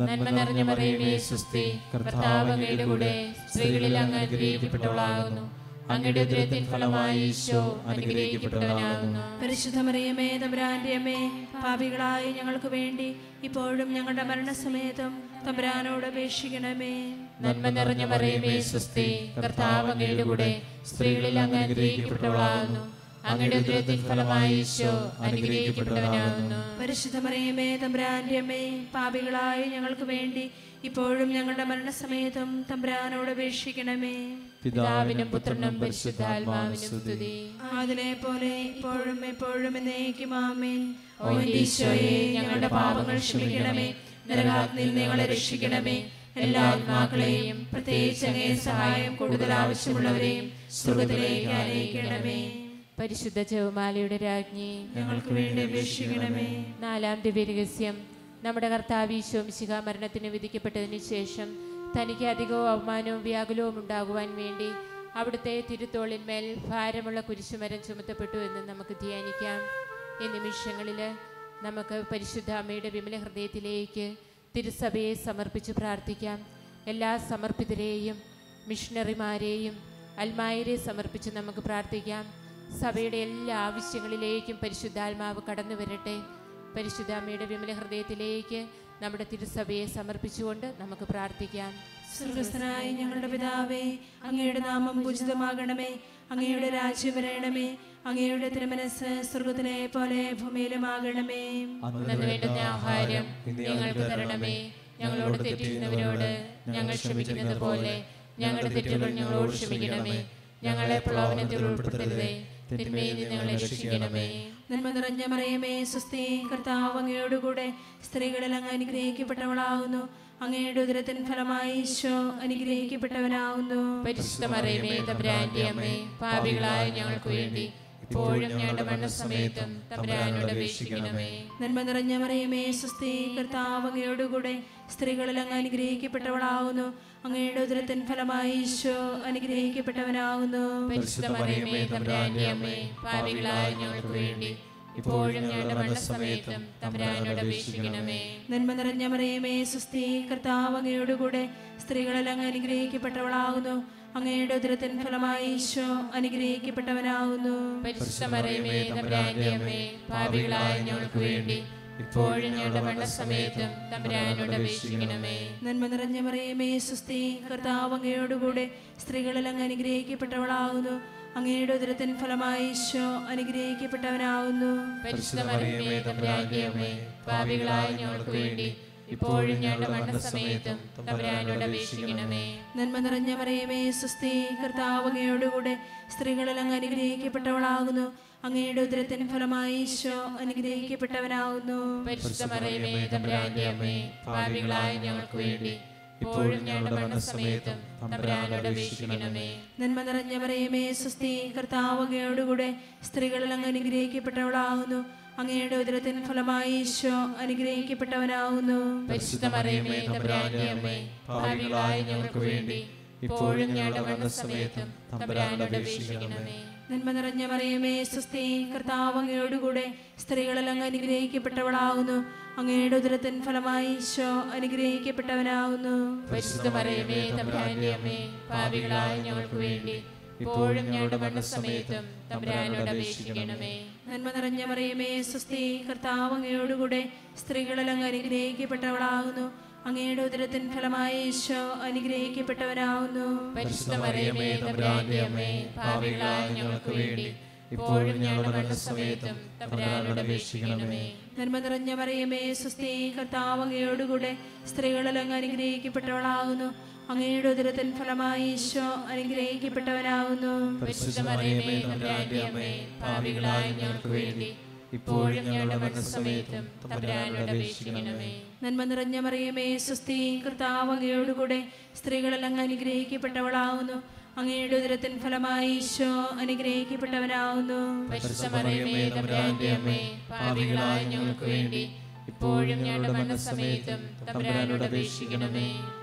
നന്മ നിറഞ്ഞ മറിയമേ സ്വസ്തി, കർത്താവ് അങ്ങയുടെ കൂടെ സ്ത്രീകളിൽ അങ്ങ് അനുഗ്രഹിക്കപ്പെട്ടവളാകുന്നു. അങ്ങയുടെ ഉദരത്തിൻ ഫലമായി ഈശോ അനുഗ്രഹിക്കപ്പെട്ടവനാകുന്നു. പരിശുദ്ധ മറിയമേ തമ്പുരാന്റെ അമ്മേ, പാപികളായ ഞങ്ങൾക്ക് വേണ്ടി ഇപ്പോഴും ഞങ്ങളുടെ മരണസമയത്തും തമ്പുരാനോട് അപേക്ഷിക്കണമേ. നന്മ നിറഞ്ഞ മറിയമേ സ്വസ്തി, കർത്താവ് അങ്ങയുടെ കൂടെ സ്ത്രീകളിൽ അങ്ങ് അനുഗ്രഹിക്കപ്പെട്ടവളാകുന്നു. അങ്ങയുടെ ഉദരത്തിൻ ഫലമായി ഈശോ അനുഗ്രഹിക്കപ്പെട്ടവനാകുന്നു. പരിശുദ്ധ മറിയമേ തമ്പുരാന്റെ അമ്മേ, പാപികളായ ഞങ്ങൾക്ക് വേണ്ടി ഇപ്പോഴും ഞങ്ങളുടെ മരണസമയത്തും തമ്പുരാനോട് അപേക്ഷിക്കണമേ. പിതാവിനും പുത്രനും പരിശുദ്ധാത്മാവിനും സ്തുതി. അതിനെ പോലെ ഇപ്പോഴും എപ്പോഴും എന്നേക്കും ആമേൻ. ഓ ഈശോയെ, ഞങ്ങളുടെ പാപങ്ങൾ ക്ഷമിക്കണമേ, നരകാഗ്നിയിൽ ഞങ്ങളെ രക്ഷിക്കണമേ. എല്ലാ ആത്മാക്കളെയും പ്രത്യേകിച്ച് അങ്ങേ സഹായം കൂടുതൽ ആവശ്യമുള്ളവരെയും സ്വർഗ്ഗത്തിലേക്ക് ആനയിക്കണമേ. പരിശുദ്ധ ജപമാലയുടെ രാജ്ഞി, ഞങ്ങൾക്ക് വേണ്ടി അപേക്ഷിക്കണമേ. നാലാം ദിവ്യരഹസ്യം, നമ്മുടെ കർത്താവ് ഈശോ മിശിഹാ മരണത്തിന് വിധിക്കപ്പെട്ടതിന് ശേഷം തനിക്ക് അധികവും അവമാനവും വ്യാകുലവും ഉണ്ടാകുവാൻ വേണ്ടി അവിടുത്തെ തിരുത്തോളിന്മേൽ ഭാരമുള്ള കുരിശുമരം ചുമത്തപ്പെട്ടു എന്ന് നമുക്ക് ധ്യാനിക്കാം. ഈ നിമിഷങ്ങളിൽ നമുക്ക് പരിശുദ്ധ അമ്മയുടെ വിമല ഹൃദയത്തിലേക്ക് തിരുസഭയെ സമർപ്പിച്ച് പ്രാർത്ഥിക്കാം. എല്ലാ സമർപ്പിതരെയും മിഷണറിമാരെയും അൽമായരെ സമർപ്പിച്ച് നമുക്ക് പ്രാർത്ഥിക്കാം. സഭയുടെ എല്ലാ ആവശ്യങ്ങളിലേക്കും പരിശുദ്ധാത്മാവ് കടന്നു വരട്ടെ. പരിശുദ്ധ അമ്മയുടെ വിമല ഹൃദയത്തിലേക്ക് നമ്മുടെ തിരുസഭയെ സമർപ്പിച്ചുകൊണ്ട് നമുക്ക് പ്രാർത്ഥിക്കാം. സ്വർഗ്ഗസ്ഥനായ ഞങ്ങളുടെ പിതാവേ, അങ്ങയുടെ നാമം പൂജിതമാകണമേ. അങ്ങയുടെ രാജ്യം വരണമേ. അങ്ങയുടെ തിരുമനസ്സ് സ്വർഗ്ഗത്തിലെ പോലെ ഭൂമിയിലുമാകണമേ. അന്നു വേണ്ടുന്ന ആഹാരം ഞങ്ങൾക്ക് തരണമേ. ഞങ്ങളോട് തെറ്റിക്കുന്നവരോട് ഞങ്ങൾ ക്ഷമിക്കുന്നത് പോലെ ഞങ്ങളുടെ തെറ്റുകൾ ഞങ്ങളോട് ക്ഷമിക്കണമേ. ഞങ്ങളെ പ്രലോഭനത്തിൽ ഉൾപ്പെടുത്തരുതേ, തിന്മയിൽ നിന്ന് ഞങ്ങളെ രക്ഷിക്കണമേ. നന്മ നിറഞ്ഞ മറിയമേ, സ്വസ്തി, കർത്താവ് അങ്ങയോടുകൂടെ സ്ത്രീകളിൽ അങ്ങ് അനുഗ്രഹിക്കപ്പെട്ടവളാകുന്നു. അങ്ങയുടെ ഉദരത്തിൻ ഫലമായി ഈശോ അനുഗ്രഹിക്കപ്പെട്ടവനാകുന്നു. പരിശുദ്ധ മറിയമേ, തമ്പുരാന്റെ അമ്മേ, പാപികളായ ഞങ്ങൾക്ക് വേണ്ടി ഇപ്പോഴും ഞങ്ങളുടെ മരണസമയത്തും തമ്പുരാനോട് അപേക്ഷിക്കണമേ. നന്മ നിറഞ്ഞ മറിയമേ, സ്വസ്തി, കർത്താവ് അങ്ങയോടുകൂടെ സ്ത്രീകളിൽ അങ്ങ് അനുഗ്രഹിക്കപ്പെട്ടവളാകുന്നു. അങ്ങയുടെ ഉദരത്തിൻ ഫലമായി ഈശോ അനുഗ്രഹിക്കപ്പെട്ടവനാകുന്നു. പരിശുദ്ധ മറിയമേ, തമ്പുരാന്റെ അമ്മേ, പാപികളായ ഞങ്ങൾക്ക് വേണ്ടി ഇപ്പോഴും ഞങ്ങളുടെ മരണസമയത്തും തമ്പുരാനോട് അപേക്ഷിക്കണമേ. നന്മ നിറഞ്ഞ മറിയമേ, സ്വസ്തി, കർത്താവ് അങ്ങയോടുകൂടെ സ്ത്രീകളിൽ അങ്ങ് അനുഗ്രഹിക്കപ്പെട്ടവളാകുന്നു. അങ്ങയുടെ ഉദരത്തിൻ ഫലമായി ഈശോ അനുഗ്രഹിക്കപ്പെട്ടവനാകുന്നു. പരിശുദ്ധ മറിയമേ, തമ്പുരാന്റെ അമ്മേ, പാപികളായ ഞങ്ങൾക്ക് വേണ്ടി ഇപ്പോഴും ഞങ്ങളുടെ മരണസമയത്തും തമ്പുരാനോട് അപേക്ഷിക്കണമേ. നന്മ നിറഞ്ഞ മറിയമേ, സ്വസ്തി, കർത്താവ് അങ്ങയോടുകൂടെ സ്ത്രീകളിൽ അങ്ങ് അനുഗ്രഹിക്കപ്പെട്ടവളാകുന്നു. അങ്ങയുടെ ഉദരത്തിൻ ഫലമായി ഈശോ അനുഗ്രഹിക്കപ്പെട്ടവനാകുന്നു. പരിശുദ്ധ മറിയമേ, തമ്പുരാന്റെ അമ്മേ, പാപികളായ ഞങ്ങൾക്ക് വേണ്ടി ഇപ്പോഴും ഞങ്ങളുടെ മരണസമയത്തും തമ്പുരാനോട് അപേക്ഷിക്കണമേ. നന്മ നിറഞ്ഞ മറിയമേ, സ്വസ്തി, കർത്താവ് അങ്ങയോടുകൂടെ സ്ത്രീകളിൽ അങ്ങ് അനുഗ്രഹിക്കപ്പെട്ടവളാകുന്നു. അങ്ങയുടെ ഉദരത്തിൻ ഫലമായി ഈശോ അനുഗ്രഹിക്കപ്പെട്ടവനാകുന്നു. പരിശുദ്ധ മറിയമേ, തമ്പുരാന്റെ അമ്മേ, പാപികളായ ഞങ്ങൾക്ക് വേണ്ടി ഇപ്പോഴും ഞങ്ങളുടെ മരണസമയത്തും തമ്പുരാനോട് അപേക്ഷിക്കണമേ. നന്മ നിറഞ്ഞ മറിയമേ, സ്വസ്തി, കർത്താവ് അങ്ങയോടുകൂടെ സ്ത്രീകളിൽ അങ്ങ് അനുഗ്രഹിക്കപ്പെട്ടവളാകുന്നു. അങ്ങയുടെ ഉദരത്തിൻ ഫലമായി ഈശോ അനുഗ്രഹിക്കപ്പെട്ടവനാകുന്നു. പരിശുദ്ധ മറിയമേ, തമ്പുരാന്റെ അമ്മേ, പാപികളായ ഞങ്ങൾക്ക് വേണ്ടി ഇപ്പോഴും ഞങ്ങളുടെ മരണസമയത്തും തമ്പുരാനോട് അപേക്ഷിക്കണമേ. നന്മ നിറഞ്ഞ മറിയമേ, സ്വസ്തി, കർത്താവ് അങ്ങയോടുകൂടെ സ്ത്രീകളിൽ അങ്ങ് അനുഗ്രഹിക്കപ്പെട്ടവളാകുന്നു. അങ്ങയുടെ ഉദരത്തിൻ ഫലമായി ഈശോ അനുഗ്രഹിക്കപ്പെട്ടവനാകുന്നു. പരിശുദ്ധ മറിയമേ, തമ്പുരാന്റെ അമ്മേ, പാപികളായ ഞങ്ങൾക്ക് വേണ്ടി ഇപ്പോഴും ഞങ്ങളുടെ മരണസമയത്തും തമ്പുരാനോട് അപേക്ഷിക്കണമേ. നന്മ നിറഞ്ഞ മറിയമേ, സ്വസ്തി, കർത്താവ് അങ്ങയോടുകൂടെ സ്ത്രീകളിൽ അങ്ങ് അനുഗ്രഹിക്കപ്പെട്ടവളാകുന്നു. അങ്ങയുടെ ഉദരത്തിൻ ഫലമായി ഈശോ അനുഗ്രഹിക്കപ്പെട്ടവനാകുന്നു. പരിശുദ്ധ മറിയമേ, തമ്പുരാന്റെ അമ്മേ, പാപികളായ ഞങ്ങൾക്ക് വേണ്ടി ഇപ്പോഴും ഞങ്ങളുടെ മരണസമയത്തും തമ്പുരാനോട് അപേക്ഷിക്കണമേ. നന്മ നിറഞ്ഞ മറിയമേ, സ്വസ്തി, കർത്താവ് അങ്ങയോടുകൂടെ സ്ത്രീകളിൽ അങ്ങ് അനുഗ്രഹിക്കപ്പെട്ടവളാകുന്നു. അങ്ങയുടെ ഉദരത്തിൻ ഫലമായി ഈശോ അനുഗ്രഹിക്കപ്പെട്ടവനാകുന്നു. പരിശുദ്ധ മറിയമേ, തമ്പുരാന്റെ അമ്മേ, പാപികളായ ഞങ്ങൾക്ക് വേണ്ടി ഇപ്പോഴും ഞങ്ങളുടെ മരണസമയത്തും തമ്പുരാനോട് അപേക്ഷിക്കണമേ. നന്മ നിറഞ്ഞ മറിയമേ, സ്വസ്തി, കർത്താവ് അങ്ങയോടുകൂടെ സ്ത്രീകളിൽ അങ്ങ് അനുഗ്രഹിക്കപ്പെട്ടവളാകുന്നു. അങ്ങയുടെ ഉദരത്തിൻ ഫലമായി ഈശോ അനുഗ്രഹിക്കപ്പെട്ടവനാകുന്നു. പരിശുദ്ധ മറിയമേ, തമ്പുരാന്റെ അമ്മേ, പാപികളായ ഞങ്ങൾക്ക് വേണ്ടി ഇപ്പോഴും ഞങ്ങളുടെ മരണസമയത്തും തമ്പുരാനോട് അപേക്ഷിക്കണമേ.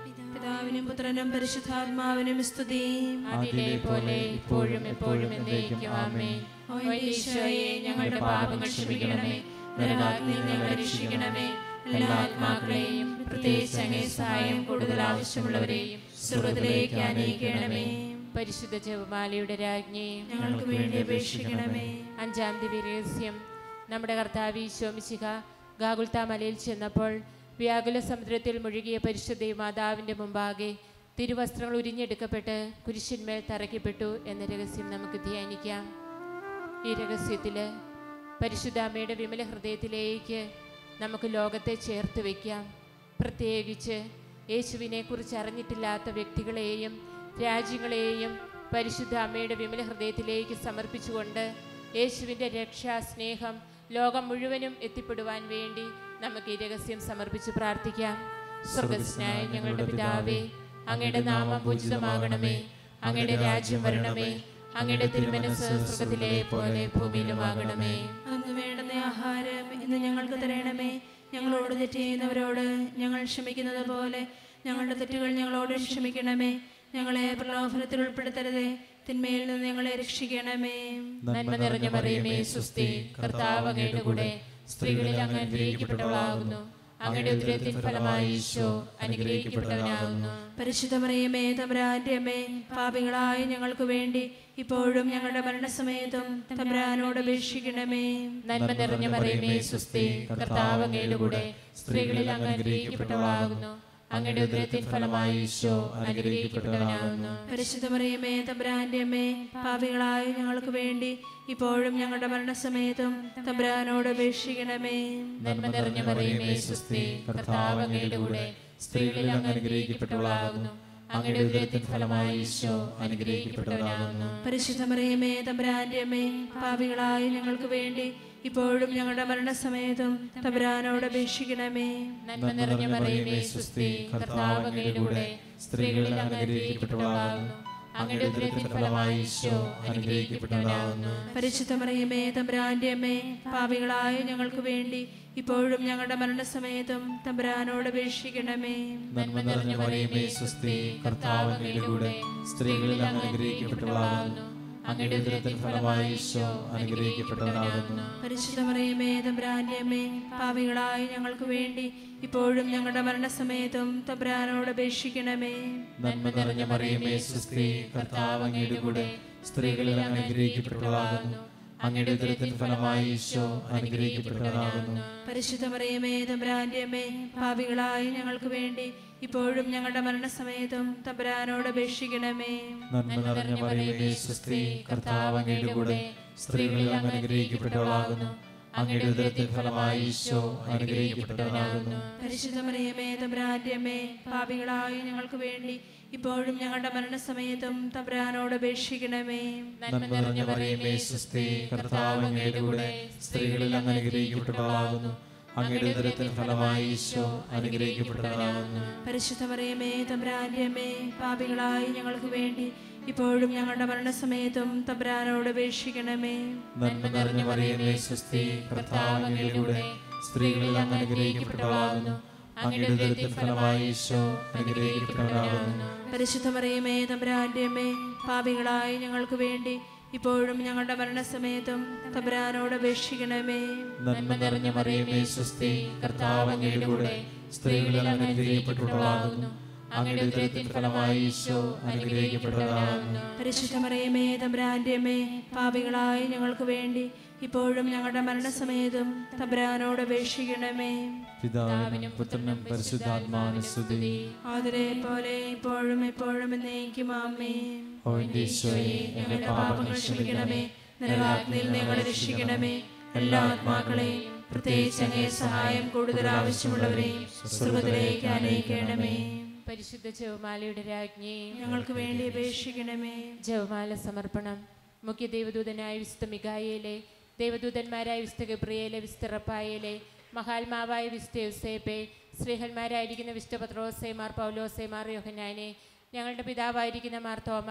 പിതാവിനും പുത്രനും പരിശുദ്ധാത്മാവിനും സ്തുതി. അതിലെ പോലെ ഇപ്പോഴും എപ്പോഴും എന്നേക്കും ആമേൻ. ഓ ഈശോയെ, ഞങ്ങളുടെ പാപങ്ങൾ ക്ഷമിക്കണമേ. നരകാഗ്നിയിൽ ഞങ്ങളെ രക്ഷിക്കണമേ. എല്ലാ ആത്മാക്കളെയും പ്രത്യേകിച്ച് അങ്ങേ സഹായം കൂടുതൽ ആവശ്യമുള്ളവരെയും സ്വർഗ്ഗത്തിലേക്ക് ആനയിക്കണമേ. പരിശുദ്ധ ജപമാലയുടെ രാജ്ഞി, ഞങ്ങൾക്ക് വേണ്ടി അപേക്ഷിക്കണമേ. അഞ്ചാം ദിവ്യരഹസ്യം. നമ്മുടെ കർത്താവ് ഈശോ മിശിഹ ഗാഗുൽത്താ മലയിൽ ചെന്നപ്പോൾ വ്യാകുല സമുദ്രത്തിൽ മുഴുകിയ പരിശുദ്ധ മാതാവിൻ്റെ മുമ്പാകെ തിരുവസ്ത്രങ്ങൾ ഉരിഞ്ഞെടുക്കപ്പെട്ട് കുരിശിന്മേൽ തറയ്ക്കപ്പെട്ടു എന്ന രഹസ്യം നമുക്ക് ധ്യാനിക്കാം. ഈ രഹസ്യത്തിൽ പരിശുദ്ധ അമ്മയുടെ വിമല ഹൃദയത്തിലേക്ക് നമുക്ക് ലോകത്തെ ചേർത്ത് വയ്ക്കാം. പ്രത്യേകിച്ച് യേശുവിനെക്കുറിച്ച് അറിഞ്ഞിട്ടില്ലാത്ത വ്യക്തികളെയും രാജ്യങ്ങളെയും പരിശുദ്ധ അമ്മയുടെ വിമല ഹൃദയത്തിലേക്ക് സമർപ്പിച്ചുകൊണ്ട് യേശുവിൻ്റെ രക്ഷാസ്നേഹം ലോകം മുഴുവനും എത്തിപ്പെടുവാൻ വേണ്ടി നമുക്ക് ഈ രഹസ്യം സമർപ്പിച്ച് പ്രാർത്ഥിക്കാം. സ്വർഗ്ഗസ്ഥനായ ഞങ്ങളുടെ പിതാവേ, അങ്ങയുടെ നാമം പൂജിതമാകണമേ. അങ്ങയുടെ രാജ്യം വരണമേ. അങ്ങയുടെ തിരുമനസ്സ് സ്വർഗ്ഗത്തിലെ പോലെ ഭൂമിയിലുമാകണമേ. അന്ന് വേണ്ടുന്ന ആഹാരം ഇന്ന് ഞങ്ങൾക്ക് തരണമേ. ഞങ്ങളോട് തെറ്റ് ചെയ്യുന്നവരോട് ഞങ്ങൾ ക്ഷമിക്കുന്നത് പോലെ ഞങ്ങളുടെ തെറ്റുകൾ ഞങ്ങളോട് ക്ഷമിക്കണമേ. ഞങ്ങളെ പ്രലോഭനത്തിൽ ഉൾപ്പെടുത്തരുതേ, തിന്മയിൽ നിന്ന് ഞങ്ങളെ രക്ഷിക്കണമേ. നന്മ നിറഞ്ഞ മറിയമേ, സ്വസ്തി, കർത്താവ് അങ്ങയുടെ കൂടെ സ്ത്രീകളിൽ അങ്ങ് അനുഗ്രഹിക്കപ്പെട്ടവളാകുന്നു. അങ്ങയുടെ ഉദരത്തിൻ ഫലമായി ഈശോ അനുഗ്രഹിക്കപ്പെട്ടവനാകുന്നു. പരിശുദ്ധ മറിയമേ തമ്പുരാന്റെ അമ്മേ, പാപികളായ ഞങ്ങൾക്ക് വേണ്ടി ഇപ്പോഴും ഞങ്ങളുടെ മരണസമയത്തും തമ്പുരാനോട് അപേക്ഷിക്കണമേ. നന്മ നിറഞ്ഞ മറിയമേ സ്വസ്തി, കർത്താവ് അങ്ങയുടെ കൂടെ, സ്ത്രീകളിൽ അങ്ങ് അനുഗ്രഹിക്കപ്പെട്ടവളാകുന്നു. അങ്ങയുടെ ഉദരത്തിൻ ഫലമായി ഈശോ അനുഗ്രഹിക്കപ്പെട്ടവനാകുന്നു. പരിശുദ്ധ മറിയമേ തമ്പുരാന്റെ അമ്മേ, പാപികളായ ഞങ്ങൾക്ക് വേണ്ടി ഇപ്പോഴും ഞങ്ങളുടെ മരണസമയത്തും തമ്പുരാനോട് അപേക്ഷിക്കണമേ. നന്മ നിറഞ്ഞ മറിയമേ സ്വസ്തി, കർത്താവ് അങ്ങയുടെ കൂടെ, സ്ത്രീകളിൽ അങ്ങ് അനുഗ്രഹിക്കപ്പെട്ടവളാകുന്നു. അങ്ങയുടെ ഉദരത്തിൻ ഫലമായി ഈശോ അനുഗ്രഹിക്കപ്പെട്ടവനാകുന്നു. പരിശുദ്ധ മറിയമേ തമ്പുരാന്റെ അമ്മേ, പാപികളായ ഞങ്ങൾക്ക് വേണ്ടി ഇപ്പോഴും ഞങ്ങളുടെ മരണസമയത്തും തമ്പുരാനോട് അപേക്ഷിക്കണമേ. നന്മ നിറഞ്ഞ മറിയമേ സ്വസ്തി, കർത്താവ് അങ്ങയുടെ കൂടെ, സ്ത്രീകളിൽ അങ്ങ് അനുഗ്രഹിക്കപ്പെട്ടവളാകുന്നു. അങ്ങയുടെ ഉദരത്തിൻ ഫലമായി ഈശോ അനുഗ്രഹിക്കപ്പെട്ടവനാകുന്നു. പരിശുദ്ധ മറിയമേ തമ്പുരാന്റെ അമ്മേ, പാപികളായ ഞങ്ങൾക്ക് വേണ്ടി ഇപ്പോഴും ഞങ്ങളുടെ മരണസമയത്തും തമ്പുരാനോട് അപേക്ഷിക്കണമേ. നന്മ നിറഞ്ഞ മറിയമേ സ്വസ്തി, കർത്താവ് അങ്ങയുടെ കൂടെ, സ്ത്രീകളിൽ അങ്ങ് അനുഗ്രഹിക്കപ്പെട്ടവളാകുന്നു. അങ്ങയുടെ ഉദരത്തിൻ ഫലമായി ഈശോ അനുഗ്രഹിക്കപ്പെട്ടവനാകുന്നു. പരിശുദ്ധ മറിയമേ തമ്പുരാന്റെ അമ്മേ, പാപികളായ ഞങ്ങൾക്ക് വേണ്ടി ഇപ്പോഴും ഞങ്ങളുടെ മരണസമയത്തും തമ്പുരാനോട് അപേക്ഷിക്കണമേ. നന്മ നിറഞ്ഞ മറിയമേ സ്വസ്തി, കർത്താവ് അങ്ങയുടെ കൂടെ, സ്ത്രീകളിൽ അങ്ങ് അനുഗ്രഹിക്കപ്പെട്ടവളാകുന്നു. അങ്ങയുടെ ഉദരത്തിൻ ഫലമായി ഈശോ അനുഗ്രഹിക്കപ്പെട്ടവനാകുന്നു. പരിശുദ്ധ മറിയമേ തമ്പുരാന്റെ അമ്മേ, പാപികളായ ഞങ്ങൾക്ക് വേണ്ടി ഇപ്പോഴും ഞങ്ങളുടെ മരണസമയത്തും തമ്പുരാനോട് അപേക്ഷിക്കണമേ. നന്മ നിറഞ്ഞ മറിയമേ സ്വസ്തി, കർത്താവ് അങ്ങയുടെ കൂടെ, സ്ത്രീകളിൽ അങ്ങ് അനുഗ്രഹിക്കപ്പെട്ടവളാകുന്നു. അങ്ങയുടെ ഉദരത്തിൻ ഫലമായി ഈശോ അനുഗ്രഹിക്കപ്പെട്ടവനാകുന്നു. പരിശുദ്ധ മറിയമേ തമ്പുരാന്റെ അമ്മേ, പാപികളായ ഞങ്ങൾക്ക് വേണ്ടി ഇപ്പോഴും ഞങ്ങളുടെ മരണസമയത്തും തമ്പുരാനോട് അപേക്ഷിക്കണമേ. നന്മ നിറഞ്ഞ മറിയമേ സ്വസ്തി, കർത്താവ് അങ്ങയുടെ കൂടെ, സ്ത്രീകളിൽ അങ്ങ് അനുഗ്രഹിക്കപ്പെട്ടവളാകുന്നു. അങ്ങയുടെ ഉദരത്തിൻ ഫലമായി ഈശോ അനുഗ്രഹിക്കപ്പെട്ടവനാകുന്നു. പരിശുദ്ധ മറിയമേ തമ്പുരാന്റെ അമ്മേ, പാപികളായ ഞങ്ങൾക്ക് വേണ്ടി ഇപ്പോഴും ഞങ്ങളുടെ മരണസമയത്തും തമ്പുരാനോട് അപേക്ഷിക്കണമേ. നന്മ നിറഞ്ഞ മറിയമേ സ്വസ്തി, കർത്താവ് അങ്ങയുടെ കൂടെ, സ്ത്രീകളിൽ അങ്ങ് അനുഗ്രഹിക്കപ്പെട്ടവളാകുന്നു. അങ്ങയുടെ ഉദരത്തിൻ ഫലമായി ഈശോ അനുഗ്രഹിക്കപ്പെട്ടവനാകുന്നു. പരിശുദ്ധ മറിയമേ തമ്പുരാന്റെ അമ്മേ, പാപികളായ ഞങ്ങൾക്ക് വേണ്ടി ഇപ്പോഴും ഞങ്ങളുടെ മരണസമയത്തും തമ്പുരാനോട് അപേക്ഷിക്കണമേ. നന്മ നിറഞ്ഞ മറിയമേ സ്വസ്തി, കർത്താവ് അങ്ങയുടെ കൂടെ, സ്ത്രീകളിൽ അങ്ങ് അനുഗ്രഹിക്കപ്പെട്ടവളാകുന്നു. അങ്ങയുടെ ഉദരത്തിൻ ഫലമായി ഈശോ അനുഗ്രഹിക്കപ്പെട്ടവനാകുന്നു. പരിശുദ്ധ മറിയമേ തമ്പുരാന്റെ അമ്മേ, പാപികളായ ഞങ്ങൾക്ക് വേണ്ടി ഇപ്പോഴും ഞങ്ങളുടെ മരണസമയത്തും തമ്പുരാനോട് അപേക്ഷിക്കണമേ. പിതാവിനും പുത്രനും പരിശുദ്ധാത്മാവിനും സ്തുതി. ആദിരെ പോലെ ഇപ്പോഴും എപ്പോഴും എന്നേക്കും ആമേൻ. ഓ എന്റെ ഈശോയെ, ഞങ്ങളുടെ പാപങ്ങൾ ക്ഷമിക്കണമേ, നരകാഗ്നിയിൽ ഞങ്ങളെ രക്ഷിക്കണമേ. എല്ലാ ആത്മാക്കളെയും പ്രത്യേകിച്ച് അങ്ങേ സഹായം കൂടുതൽ ആവശ്യമുള്ളവരെയും സ്വർഗ്ഗത്തിലേക്ക് ആനയിക്കണമേ. പരിശുദ്ധ ജപമാലയുടെ രാജ്ഞി, ഞങ്ങൾക്ക് വേണ്ടി അപേക്ഷിക്കണമേ. ജപമാല സമർപ്പണം. മുഖ്യ ദേവദൂതനായ വിശുദ്ധ മിഖായേലെ, ദേവദൂതന്മാരായ വിശുദ്ധ ഗബ്രിയേലെ, വിശുദ്ധ റഫായേലെ, മഹാത്മാവായ വിശുദ്ധ യോസേപ്പെ, ശ്രീഹന്മാരായിരിക്കുന്ന വിശുദ്ധ പത്രോസേ, മാർ പൗലോസേ, മാർ യോഹന്നാനെ, ഞങ്ങളുടെ പിതാവായിരിക്കുന്ന മാർ തോമ,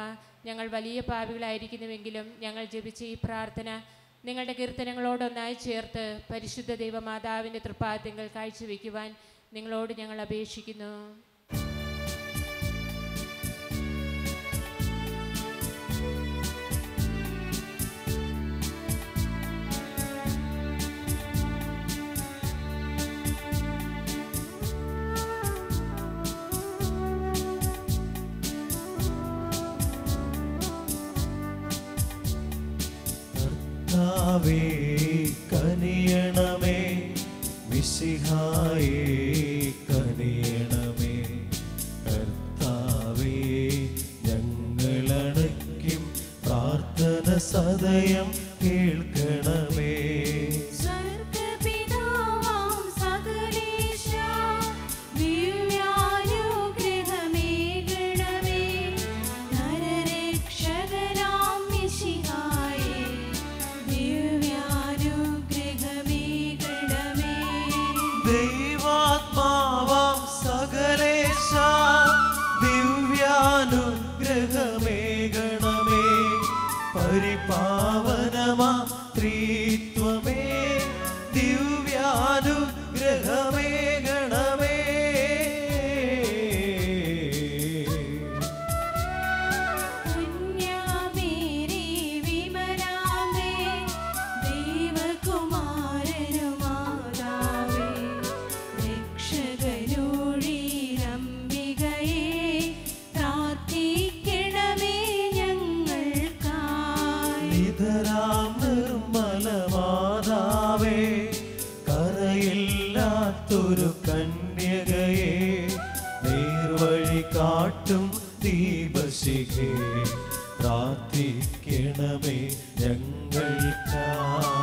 ഞങ്ങൾ വലിയ പാപികളായിരിക്കുന്നുവെങ്കിലും ഞങ്ങൾ ജപിച്ച ഈ പ്രാർത്ഥന നിങ്ങളുടെ കീർത്തനങ്ങളോടൊന്നായി ചേർത്ത് പരിശുദ്ധ ദൈവമാതാവിൻ്റെ തൃപ്പാദങ്ങൾ കാഴ്ചവെക്കുവാൻ നിങ്ങളോട് ഞങ്ങൾ അപേക്ഷിക്കുന്നു. കനിയണമേ, മിശിഹായേ കനിയണമേ. കർത്താവേ, ഞങ്ങളടയ്ക്കും പ്രാർത്ഥന സദയം കേൾക്കണമേ. ദൈവാത്മാവാം സകലേശ, ദിവ്യാനുഗ്രഹമേകണമേ. പരിപാവനമാ ത്രിത്വമേ, ദിവ്യാനുഗ്രഹമേകണമേ. വിമലാംബേ, ദൈവകുമാരനുമാ നാട്ടും ദീപശിഖേ പ്രാർത്ഥിക്കണമേ ഞങ്ങൾക്കായി.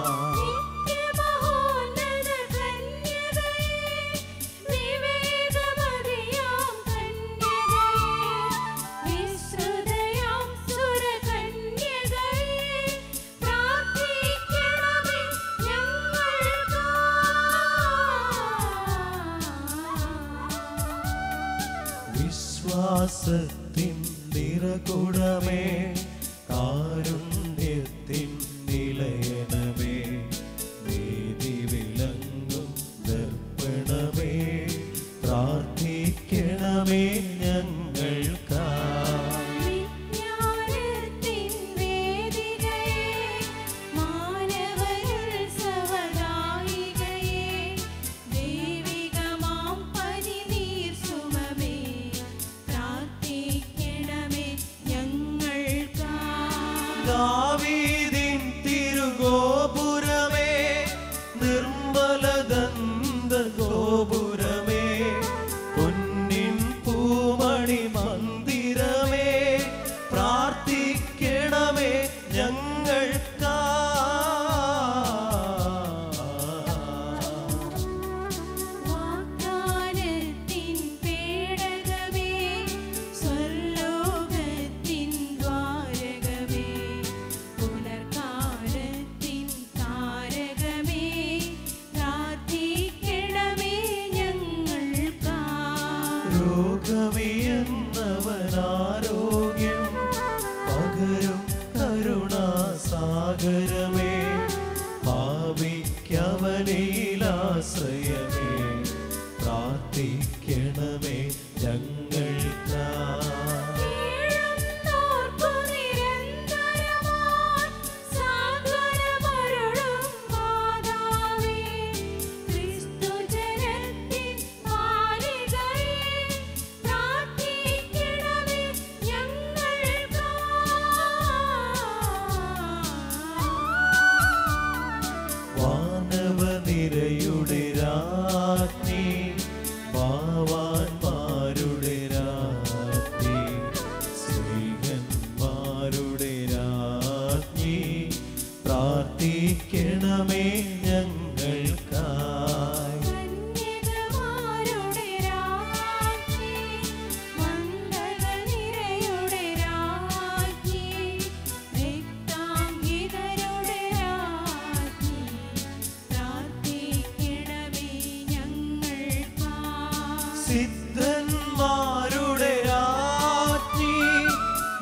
വിശ്വാസത്തിൻ നിറകുടമേ കാരുണ്യത്തിൻ നിലയനമേ നീതി വിളങ്ങും ദർപ്പണമേ പ്രാർത്ഥിക്കണമേ ഞങ്ങൾക്കായി. ദാവീദിൻ തിരുഗോപുരമേ നിർമ്മലദന്ത ഗോപുരമേ പൊന്നിൻ പൂമണി മന്ദിരമേ പ്രാർത്ഥിക്കണമേ ഞങ്ങൾക്കായി. രോഗമിയെന്നവനാരോഗ്യം പകരും കരുണാസാഗരമേ ഭാവിക്കവനിലാശ്രയമേ പ്രാർത്ഥിക്കണമേ ഞങ്ങൾക്കായി. വാനവനിരയുടെ രാജ്ഞി ഭാവാന്മാരുടെ രാജ്ഞി സ്നേഹന്മാരുടെ രാജ്ഞി പ്രാർത്ഥിക്കണമേ ഞങ്ങൾക്കായി. സിദ്ധന്മാരുടെ രാജ്ഞി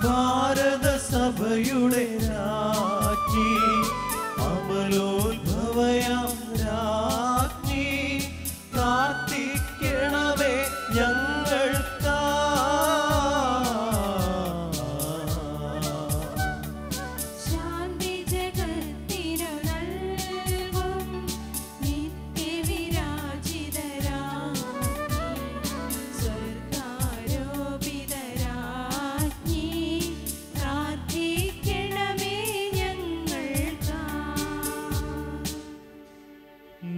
ഭാരതസഭയുടെ രാജ്ഞി അമലോത്ഭവയാം രാജ്ഞി പ്രാർത്ഥിക്കണമേ ഞങ്ങൾക്കായി.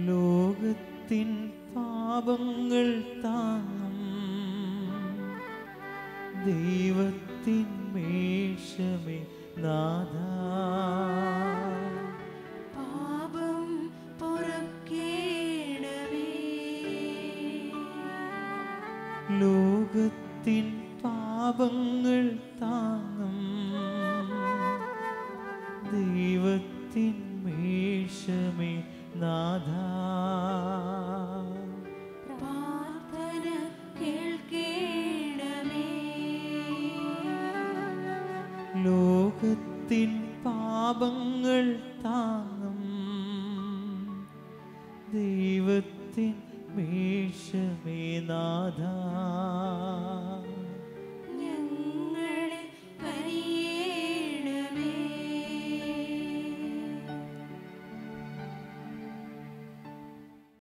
ലോകത്തിൻ പാപങ്ങൾ താങ്ങും ദൈവത്തിൻ മേഷമേ നാഥാ പാപം പൊറുക്കേണമേ. ലോകത്തിൻ പാപങ്ങൾ താങ്ങും ദൈവത്തിൻ മേഷമേ നാഥാ പ്രാർത്ഥന കേൾക്കേണമേ. ലോകത്തിൻ പാപങ്ങൾ താങ്ങും ദൈവത്തിൻ മേഷമേ നാഥാ